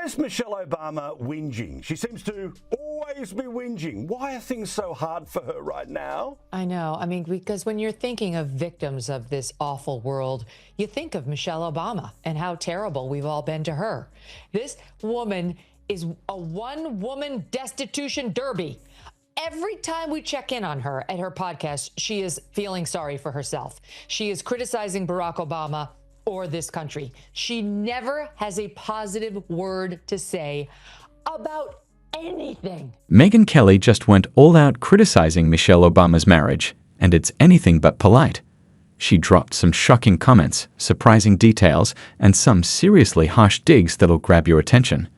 Why is Michelle Obama whinging? She seems to always be whinging. Why are things so hard for her right now? I know. I mean, because when you're thinking of victims of this awful world, you think of Michelle Obama and how terrible we've all been to her. This woman is a one-woman destitution derby. Every time we check in on her at her podcast, she is feeling sorry for herself. She is criticizing Barack Obama or this country. She never has a positive word to say about anything. Megyn Kelly just went all out criticizing Michelle Obama's marriage, and it's anything but polite. She dropped some shocking comments, surprising details, and some seriously harsh digs that'll grab your attention.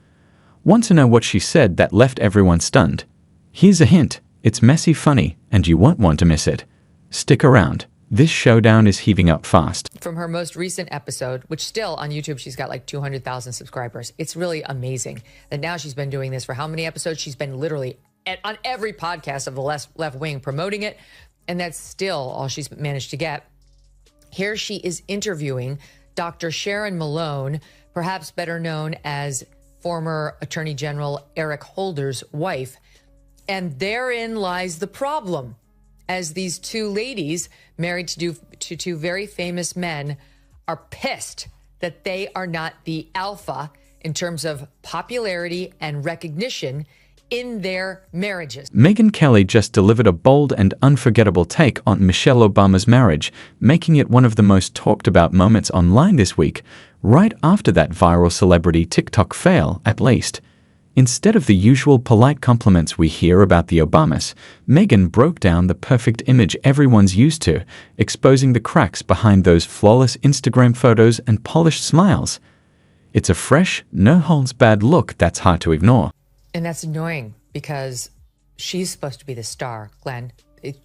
Want to know what she said that left everyone stunned? Here's a hint. It's messy funny, and you won't want to miss it. Stick around. This showdown is heaving up fast. From her most recent episode, which still on YouTube, she's got like 200,000 subscribers. It's really amazing that now she's been doing this for how many episodes? She's been literally on every podcast of the left wing promoting it. And that's still all she's managed to get. Here she is interviewing Dr. Sharon Malone, perhaps better known as former Attorney General Eric Holder's wife. And therein lies the problem, as these two ladies married to two very famous men are pissed that they are not the alpha in terms of popularity and recognition in their marriages. Megyn Kelly just delivered a bold and unforgettable take on Michelle Obama's marriage, making it one of the most talked about moments online this week, right after that viral celebrity TikTok fail, at least. Instead of the usual polite compliments we hear about the Obamas, Megyn broke down the perfect image everyone's used to, exposing the cracks behind those flawless Instagram photos and polished smiles. It's a fresh, no-holds-barred look that's hard to ignore. And that's annoying because she's supposed to be the star, Glenn.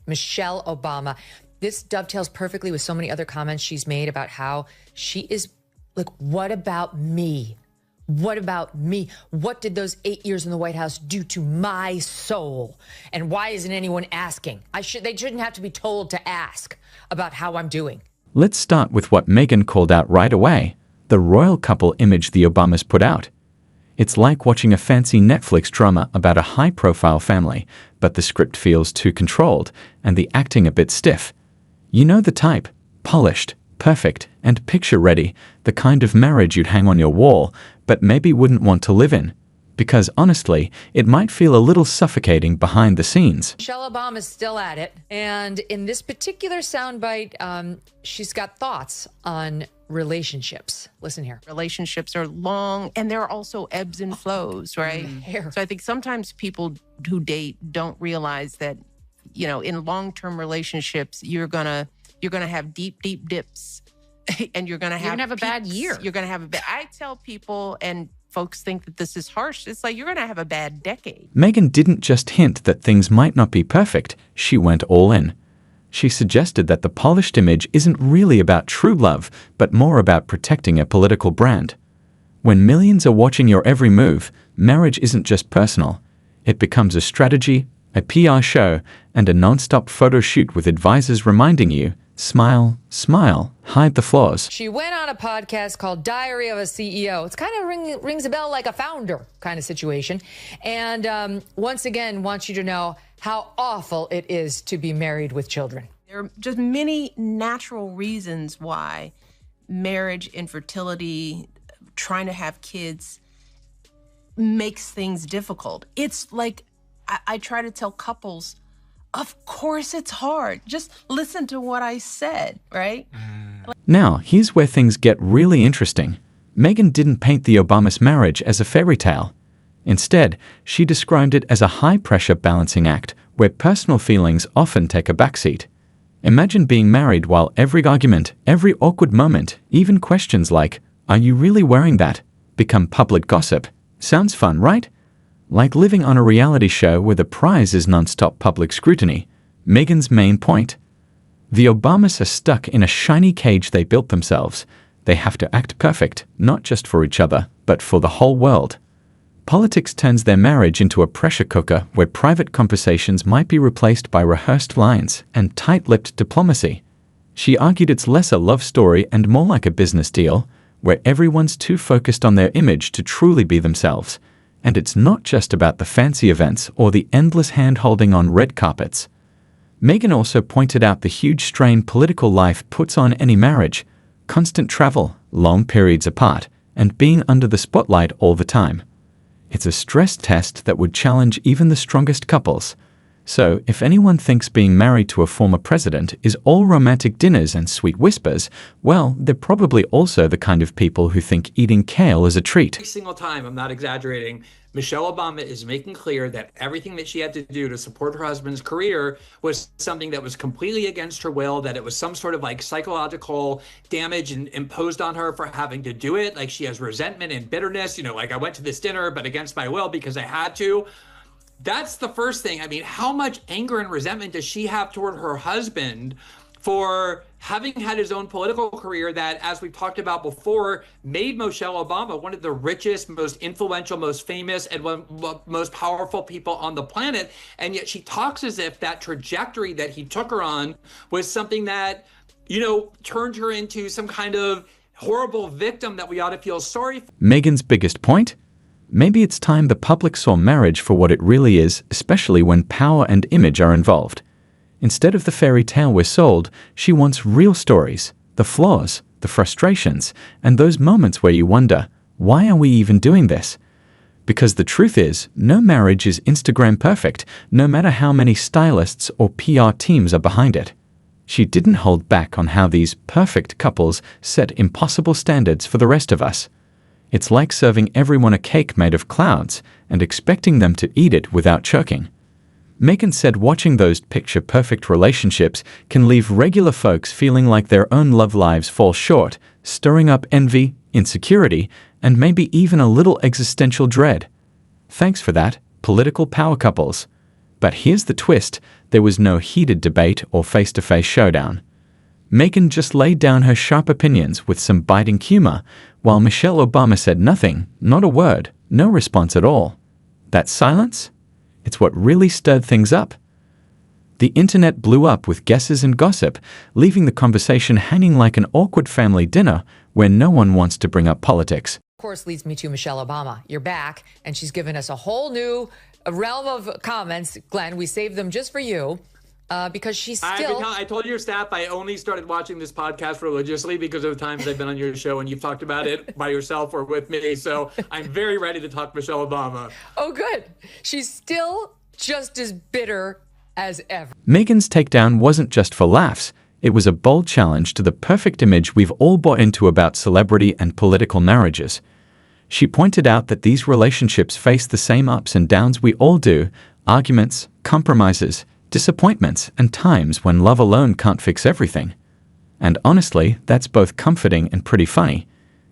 Michelle Obama. This dovetails perfectly with so many other comments she's made about how she is like, what about me? What about me? What did those 8 years in the White House do to my soul? And why isn't anyone asking? They shouldn't have to be told to ask about how I'm doing. Let's start with what Megyn called out right away, the royal couple image the Obamas put out. It's like watching a fancy Netflix drama about a high-profile family, but the script feels too controlled and the acting a bit stiff. You know the type, polished, perfect, and picture-ready, the kind of marriage you'd hang on your wall, but maybe wouldn't want to live in. Because honestly, it might feel a little suffocating behind the scenes. Michelle Obama's still at it. And in this particular soundbite, she's got thoughts on relationships. Listen here. Relationships are long and there are also ebbs and flows, right? So I think sometimes people who date don't realize that, you know, in long-term relationships, you're gonna have deep dips and you're gonna have a bad year. You're gonna have a bad. I tell people, and folks think that this is harsh, it's like you're gonna have a bad decade. Megyn didn't just hint that things might not be perfect, she went all in. She suggested that the polished image isn't really about true love, but more about protecting a political brand. When millions are watching your every move, marriage isn't just personal. It becomes a strategy, a PR show, and a non-stop photo shoot with advisors reminding you, smile, smile, hide the flaws. She went on a podcast called Diary of a CEO. It's kind of rings a bell like a founder kind of situation. And once again, wants you to know how awful it is to be married with children. There are just many natural reasons why marriage, infertility, trying to have kids makes things difficult. It's like, I try to tell couples, of course it's hard. Just listen to what I said, right? Now, here's where things get really interesting. Megyn didn't paint the Obamas' marriage as a fairy tale. Instead, she described it as a high-pressure balancing act where personal feelings often take a backseat. Imagine being married while every argument, every awkward moment, even questions like, "Are you really wearing that?" become public gossip. Sounds fun, right? Like living on a reality show where the prize is non-stop public scrutiny. Megyn's main point. The Obamas are stuck in a shiny cage they built themselves. They have to act perfect, not just for each other, but for the whole world. Politics turns their marriage into a pressure cooker where private conversations might be replaced by rehearsed lines and tight-lipped diplomacy. She argued it's less a love story and more like a business deal, where everyone's too focused on their image to truly be themselves. And it's not just about the fancy events or the endless hand-holding on red carpets. Megyn also pointed out the huge strain political life puts on any marriage: constant travel, long periods apart, and being under the spotlight all the time. It's a stress test that would challenge even the strongest couples. So, if anyone thinks being married to a former president is all romantic dinners and sweet whispers, well, they're probably also the kind of people who think eating kale is a treat. Every single time, I'm not exaggerating, Michelle Obama is making clear that everything that she had to do to support her husband's career was something that was completely against her will, that it was some sort of like psychological damage imposed on her for having to do it. Like she has resentment and bitterness, like I went to this dinner, but against my will because I had to. That's the first thing. I mean, how much anger and resentment does she have toward her husband for having had his own political career that, as we've talked about before, made Michelle Obama one of the richest, most influential, most famous, and most powerful people on the planet. And yet she talks as if that trajectory that he took her on was something that, turned her into some kind of horrible victim that we ought to feel sorry for. Megyn's biggest point? Maybe it's time the public saw marriage for what it really is, especially when power and image are involved. Instead of the fairy tale we're sold, she wants real stories, the flaws, the frustrations, and those moments where you wonder, why are we even doing this? Because the truth is, no marriage is Instagram perfect, no matter how many stylists or PR teams are behind it. She didn't hold back on how these perfect couples set impossible standards for the rest of us. It's like serving everyone a cake made of clouds and expecting them to eat it without choking. Megyn said watching those picture-perfect relationships can leave regular folks feeling like their own love lives fall short, stirring up envy, insecurity, and maybe even a little existential dread. Thanks for that, political power couples. But here's the twist: there was no heated debate or face-to-face showdown. Megyn just laid down her sharp opinions with some biting humor, while Michelle Obama said nothing, not a word, no response at all. That silence? It's what really stirred things up. The internet blew up with guesses and gossip, leaving the conversation hanging like an awkward family dinner where no one wants to bring up politics. Of course, leads me to Michelle Obama. You're back, and she's given us a whole new realm of comments. Glenn, we saved them just for you. Because she's still... I told your staff I only started watching this podcast religiously because of the times I've been on your show and you've talked about it by yourself or with me. So I'm very ready to talk Michelle Obama. Oh, good. She's still just as bitter as ever. Megyn's takedown wasn't just for laughs. It was a bold challenge to the perfect image we've all bought into about celebrity and political marriages. She pointed out that these relationships face the same ups and downs we all do: arguments, compromises, disappointments, and times when love alone can't fix everything. And honestly, that's both comforting and pretty funny.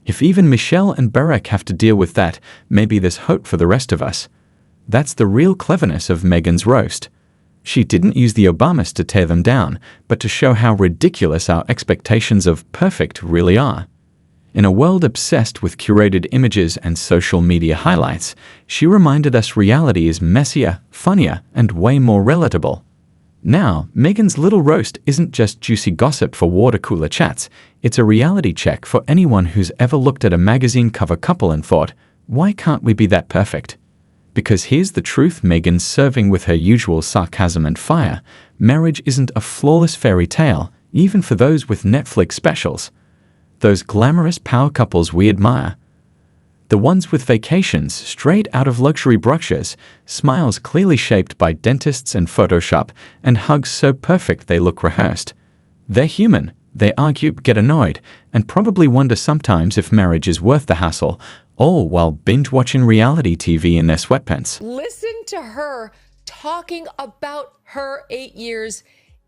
If even Michelle and Barack have to deal with that, maybe there's hope for the rest of us. That's the real cleverness of Megyn's roast. She didn't use the Obamas to tear them down, but to show how ridiculous our expectations of perfect really are. In a world obsessed with curated images and social media highlights, she reminded us reality is messier, funnier, and way more relatable. Now, Megyn's little roast isn't just juicy gossip for water cooler chats. It's a reality check for anyone who's ever looked at a magazine cover couple and thought, why can't we be that perfect? Because here's the truth Megyn's serving with her usual sarcasm and fire: marriage isn't a flawless fairy tale, even for those with Netflix specials. Those glamorous power couples we admire. The ones with vacations straight out of luxury brochures, smiles clearly shaped by dentists and Photoshop, and hugs so perfect they look rehearsed. They're human. They argue, get annoyed, and probably wonder sometimes if marriage is worth the hassle, all while binge-watching reality TV in their sweatpants. Listen to her talking about her 8 years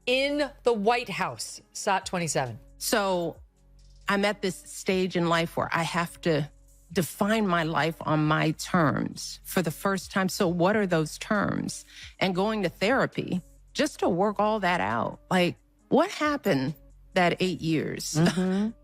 in the White House. SOT 27. So I'm at this stage in life where I have to define my life on my terms for the first time. So what are those terms? And going to therapy just to work all that out. Like, what happened that 8 years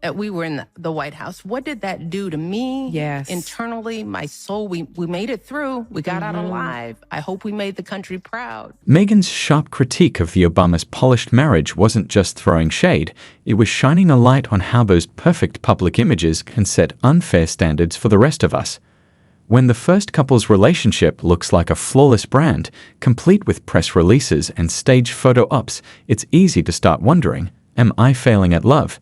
that we were in the White House, what did that do to me? Yes. Internally, my soul, we made it through. We got out alive. I hope we made the country proud. Megyn's sharp critique of the Obamas' polished marriage wasn't just throwing shade, it was shining a light on how those perfect public images can set unfair standards for the rest of us. When the first couple's relationship looks like a flawless brand, complete with press releases and stage photo ops, it's easy to start wondering, am I failing at love?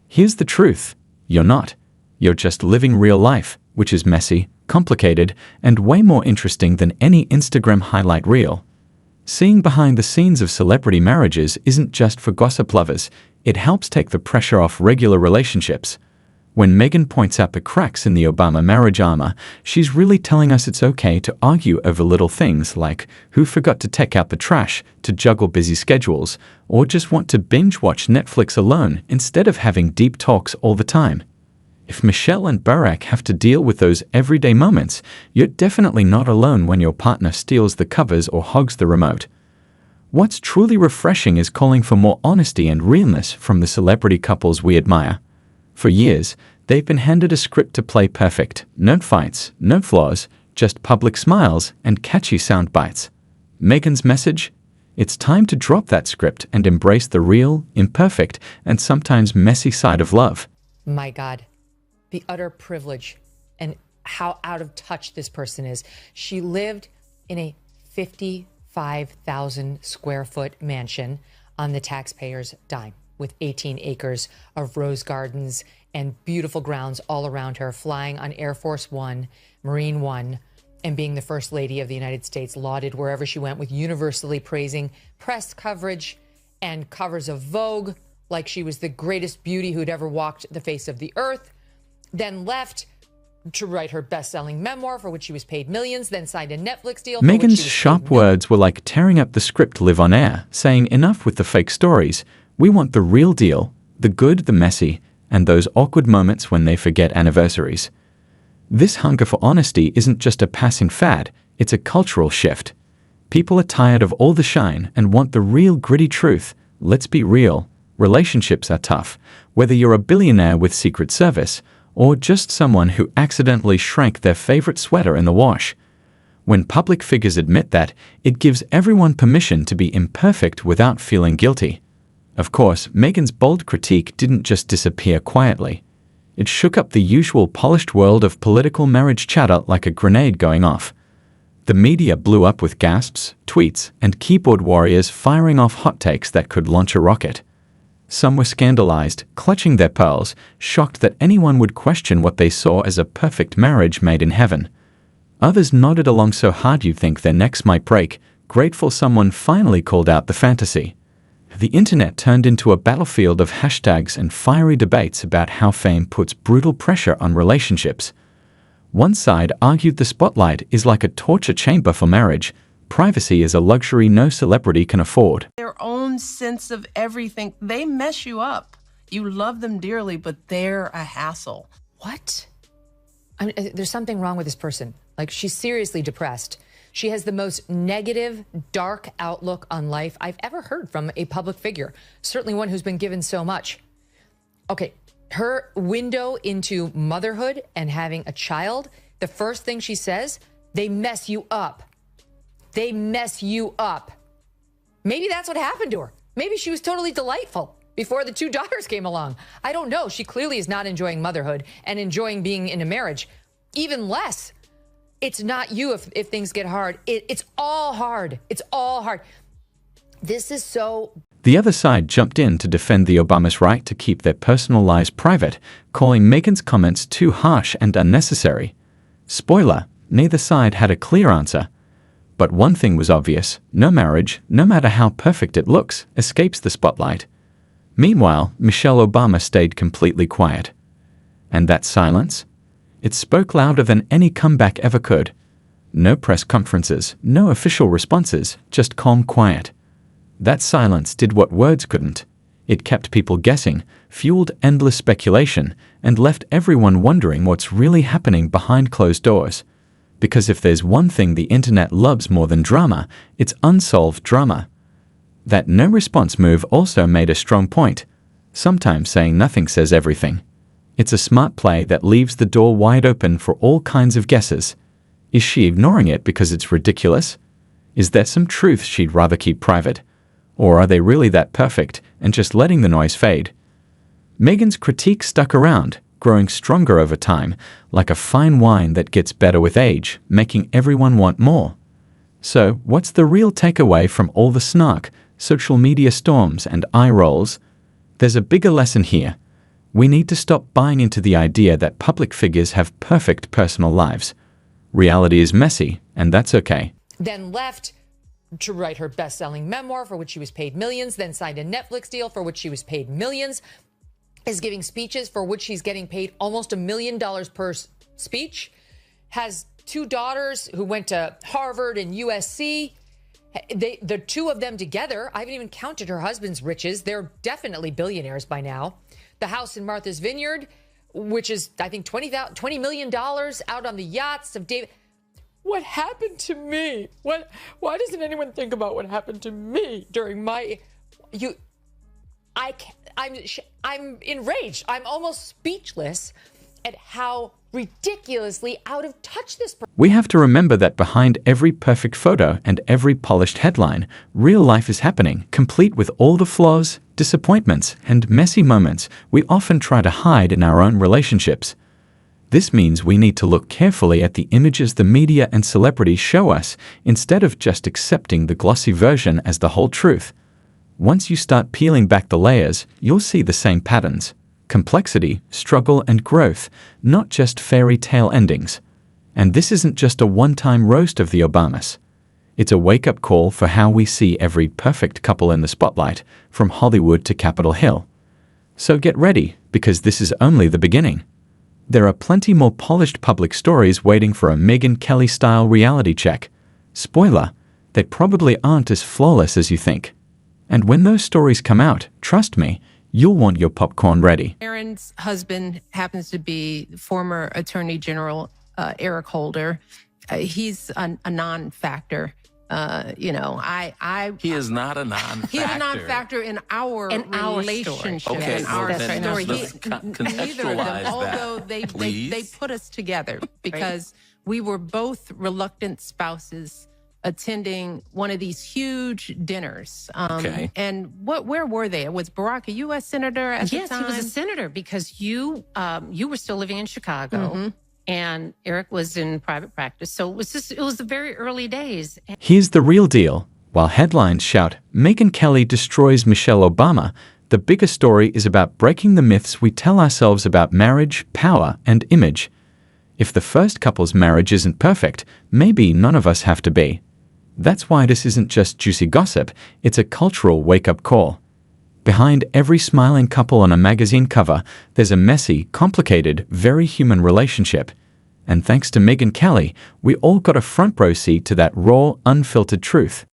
Here's the truth. You're not. You're just living real life, which is messy, complicated, and way more interesting than any Instagram highlight reel. Seeing behind the scenes of celebrity marriages isn't just for gossip lovers, it helps take the pressure off regular relationships. When Megyn points out the cracks in the Obama marriage armor, she's really telling us it's okay to argue over little things like who forgot to take out the trash, to juggle busy schedules, or just want to binge-watch Netflix alone instead of having deep talks all the time. If Michelle and Barack have to deal with those everyday moments, you're definitely not alone when your partner steals the covers or hogs the remote. What's truly refreshing is calling for more honesty and realness from the celebrity couples we admire. For years, they've been handed a script to play perfect. No fights, no flaws, just public smiles and catchy sound bites. Megyn's message? It's time to drop that script and embrace the real, imperfect, and sometimes messy side of love. My God, the utter privilege and how out of touch this person is. She lived in a 55,000 square foot mansion on the taxpayer's dime, with 18 acres of rose gardens and beautiful grounds all around her, flying on Air Force One, Marine One, and being the First Lady of the United States, lauded wherever she went with universally praising press coverage and covers of Vogue, like she was the greatest beauty who'd ever walked the face of the earth, then left to write her best-selling memoir for which she was paid millions, then signed a Netflix deal. Megyn's sharp words were like tearing up the script live on air, saying enough with the fake stories. We want the real deal, the good, the messy, and those awkward moments when they forget anniversaries. This hunger for honesty isn't just a passing fad, it's a cultural shift. People are tired of all the shine and want the real gritty truth. Let's be real. Relationships are tough, whether you're a billionaire with Secret Service or just someone who accidentally shrank their favorite sweater in the wash. When public figures admit that, it gives everyone permission to be imperfect without feeling guilty. Of course, Megyn's bold critique didn't just disappear quietly. It shook up the usual polished world of political marriage chatter like a grenade going off. The media blew up with gasps, tweets, and keyboard warriors firing off hot takes that could launch a rocket. Some were scandalized, clutching their pearls, shocked that anyone would question what they saw as a perfect marriage made in heaven. Others nodded along so hard you'd think their necks might break, grateful someone finally called out the fantasy. The internet turned into a battlefield of hashtags and fiery debates about how fame puts brutal pressure on relationships. One side argued the spotlight is like a torture chamber for marriage. Privacy is a luxury no celebrity can afford. Their own sense of everything, they mess you up. You love them dearly, but they're a hassle. What? I mean, there's something wrong with this person. Like, she's seriously depressed. She has the most negative, dark outlook on life I've ever heard from a public figure, certainly one who's been given so much. Okay, her window into motherhood and having a child, the first thing she says, they mess you up. They mess you up. Maybe that's what happened to her. Maybe she was totally delightful before the 2 daughters came along. I don't know. She clearly is not enjoying motherhood and enjoying being in a marriage. Even less. It's not you if things get hard. It's all hard. It's all hard. This is so... The other side jumped in to defend the Obamas' right to keep their personal lives private, calling Megyn's comments too harsh and unnecessary. Spoiler, neither side had a clear answer. But one thing was obvious: no marriage, no matter how perfect it looks, escapes the spotlight. Meanwhile, Michelle Obama stayed completely quiet. And that silence? It spoke louder than any comeback ever could. No press conferences, no official responses, just calm quiet. That silence did what words couldn't. It kept people guessing, fueled endless speculation, and left everyone wondering what's really happening behind closed doors. Because if there's one thing the internet loves more than drama, it's unsolved drama. That no response move also made a strong point. Sometimes saying nothing says everything. It's a smart play that leaves the door wide open for all kinds of guesses. Is she ignoring it because it's ridiculous? Is there some truth she'd rather keep private? Or are they really that perfect and just letting the noise fade? Megyn's critique stuck around, growing stronger over time, like a fine wine that gets better with age, making everyone want more. So, what's the real takeaway from all the snark, social media storms, and eye rolls? There's a bigger lesson here. We need to stop buying into the idea that public figures have perfect personal lives. Reality is messy, and that's okay. Then left to write her best-selling memoir for which she was paid millions, then signed a Netflix deal for which she was paid millions, is giving speeches for which she's getting paid almost $1 million per speech, has 2 daughters who went to Harvard and USC. The 2 of them together, I haven't even counted her husband's riches. They're definitely billionaires by now. The house in Martha's Vineyard, which is, I think, $20 million out on the yachts of David. What happened to me? Why doesn't anyone think about what happened to me during my... I'm enraged. I'm almost speechless at how ridiculously out of touch this person. We have to remember that behind every perfect photo and every polished headline, real life is happening, complete with all the flaws, disappointments, and messy moments we often try to hide in our own relationships. This means we need to look carefully at the images the media and celebrities show us instead of just accepting the glossy version as the whole truth. Once you start peeling back the layers, you'll see the same patterns. Complexity, struggle, and growth, not just fairy tale endings. And this isn't just a one-time roast of the Obamas. It's a wake-up call for how we see every perfect couple in the spotlight, from Hollywood to Capitol Hill. So get ready, because this is only the beginning. There are plenty more polished public stories waiting for a Megyn Kelly-style reality check. Spoiler, they probably aren't as flawless as you think. And when those stories come out, trust me, you'll want your popcorn ready. Aaron's husband happens to be former Attorney General Eric Holder. He's a non-factor. He is not a non-factor. He's a non-factor in our relationship. Okay, in our story. let's Neither of them, although they put us together because we were both reluctant spouses attending one of these huge dinners. And where were they? Was Barack a U.S. senator at the time? Yes, he was a senator because you were still living in Chicago. And Eric was in private practice. So it was the very early days. Here's the real deal. While headlines shout, Megyn Kelly destroys Michelle Obama, the bigger story is about breaking the myths we tell ourselves about marriage, power, and image. If the first couple's marriage isn't perfect, maybe none of us have to be. That's why this isn't just juicy gossip, it's a cultural wake-up call. Behind every smiling couple on a magazine cover, there's a messy, complicated, very human relationship. And thanks to Megyn Kelly, we all got a front row seat to that raw, unfiltered truth.